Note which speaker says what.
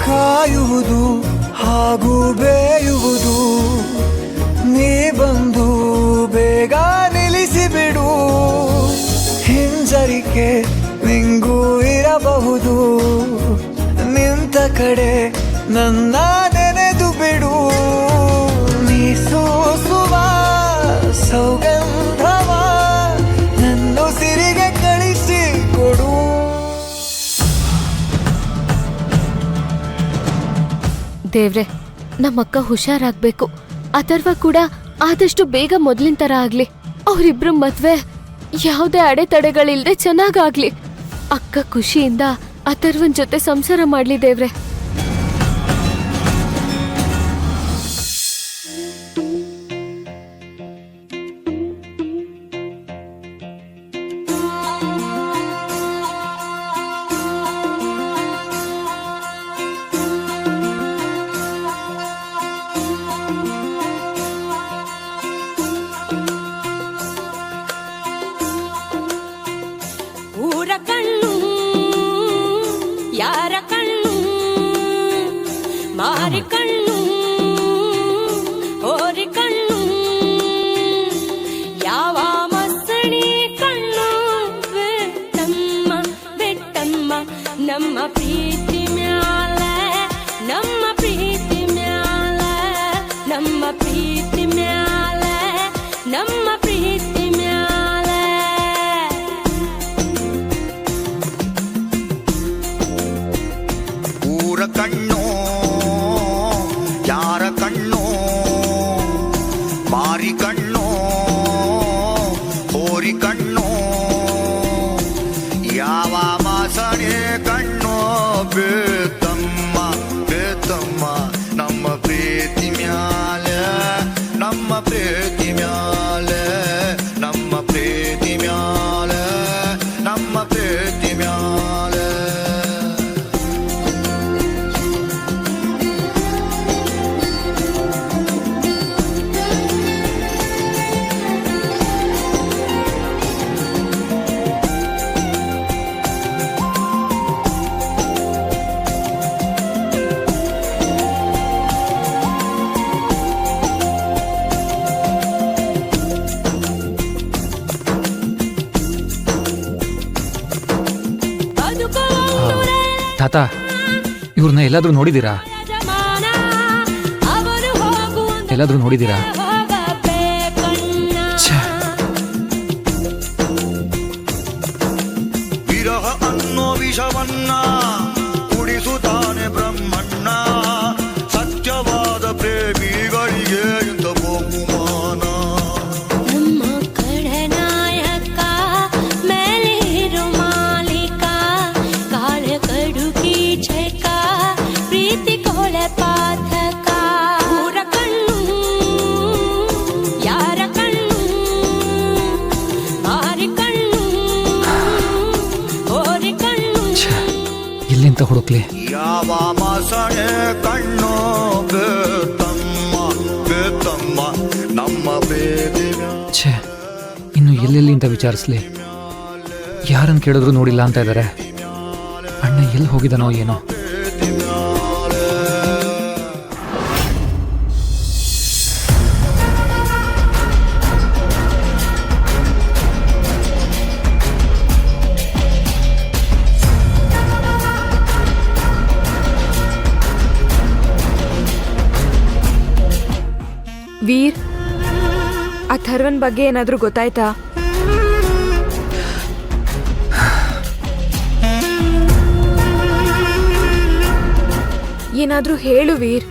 Speaker 1: ಕಾಯುವುದು ಹಾಗೂ ಬೇಯುವುದು ನೀ ಬಂದು ಬೇಗ ನಿಲ್ಲಿಸಿಬಿಡು. ಹಿಂಜರಿಕೆ ನಿಂಗೂ ಇರಬಹುದು, ನಿಂತ ಕಡೆ ನನ್ನ ನೆನೆದು ಬಿಡು. ನೀ ಸೂಸುವ ಸೌಗಂಧವ ನನ್ನುಸಿರಿಗೆ ಕಳಿಸಿ ಕೊಡು.
Speaker 2: ದೇವ್ರೆ, ನಮ್ಮಕ್ಕ ಹುಷಾರಾಗ್ಬೇಕು. ಅಥರ್ವ ಕೂಡ ಆದಷ್ಟು ಬೇಗ ಮೊದ್ಲಿನ ತರ ಆಗ್ಲಿ. ಅವ್ರಿಬ್ರು ಮದ್ವೆ ಯಾವುದೇ ಅಡೆತಡೆಗಳಿಲ್ದೆ ಚೆನ್ನಾಗಾಗ್ಲಿ. ಅಕ್ಕ ಖುಷಿಯಿಂದ ಅಥರ್ವನ್ ಜೊತೆ ಸಂಸಾರ ಮಾಡ್ಲಿ ದೇವ್ರೆ.
Speaker 3: ಊರ ಕಣ್ಣು ಯಾರ ಕಣ್ಣು, ಮಾರಿ ಕಣ್ಣು ಹೋರಿ ಕಣ್ಣು, ಯಾವ ಮಸಣಿ ಕಣ್ಣು ಬೆಟ್ಟಮ್ಮ ಬೆಟ್ಟಮ್ಮ ನಮ್ಮ ಪ್ರೀತಿ ಮ್ಯಾಲ, ನಮ್ಮ ಪ್ರೀತಿ ಮ್ಯಾಲ, ನಮ್ಮ ಪ್ರೀತಿ ಮ್ಯಾಲ, ನಮ್ಮ ಪ್ರೀತಿ ಮ್ಯಾಲ.
Speaker 4: ಊರ ಕಣ್ಣು ಯಾರ ಕಣ್ಣು, ಮಾರಿ ಕಣ್ಣು ಹೋರಿ ಕಣ್ಣು, ಯಾವ ಮಾಸಣೆ ಕಣ್ಣು ಬೇತಮ್ಮ ಬೇತಮ್ಮ ನಮ್ಮ ಪ್ರೀತಿ ಮ್ಯಾಲ, ನಮ್ಮ ಪ್ರೀತಿ ಮ್ಯಾಲ, ನಮ್ಮ ಪ್ರೀತಿ ಮ್ಯಾಲ, ನಮ್ಮ ಪ್ರೀತಿ ಮ್ಯಾಲ.
Speaker 5: ತಾತ, ಇವ್ರನ್ನ ಎಲ್ಲಾದ್ರೂ ನೋಡಿದೀರಾ? ಎಲ್ಲಾದ್ರೂ ನೋಡಿದೀರಾ?
Speaker 4: ವಿರಹ ಅನ್ನೋ ವಿಷವನ್ನ ಕುಡಿಸುತ್ತಾನೆ ಬ್ರಹ್ಮಣ್ಣ, ಸತ್ಯವಾದ ಪ್ರೇಮಿಗಳಿಗೆ ಇಂಥ ಬಹುಮಾನ.
Speaker 3: ನಮ್ಮ ಕಡನಾಯಕ ಮೇಲಿರು ಮಾಲೀಕ, ಕಾಳ ಕಡುಕಿ ಚಕ ಪ್ರೀತಿ ಕೊಳೆ ಪಾತಕ. ಊರ ಕಣ್ಣು ಯಾರ ಕಣ್ಣು, ಮಾರಿ ಕಣ್ಣು ಹೋರಿ ಕಣ್ಣು,
Speaker 5: ಎಲ್ಲಿಂತ ಹುಡುಕ್ಲಿ?
Speaker 4: ಯಾವ ಮಾಸಣೆ ಕಣ್ಣು ಬೇತಮ್ಮ ಬೇತಮ್ಮ ನಮ್ಮ ಪ್ರೀತಿ ಮ್ಯಾಲ.
Speaker 5: ಛೇ, ಇನ್ನು ಎಲ್ಲೆಲ್ಲಿ ಅಂತ ವಿಚಾರಿಸ್ಲಿ? ಯಾರನ್ನು ಕೇಳಿದ್ರು ನೋಡಿಲ್ಲ ಅಂತ ಇದ್ದಾರೆ. ಅಣ್ಣ ಎಲ್ಲಿ ಹೋಗಿದಾನೋ ಏನೋ.
Speaker 6: ವೀರ್, ಅಥರ್ವನ್ ಬಗ್ಗೆ ಏನಾದ್ರೂ ಗೊತ್ತಾಯ್ತಾ? ಏನಾದ್ರೂ ಹೇಳು ವೀರ್.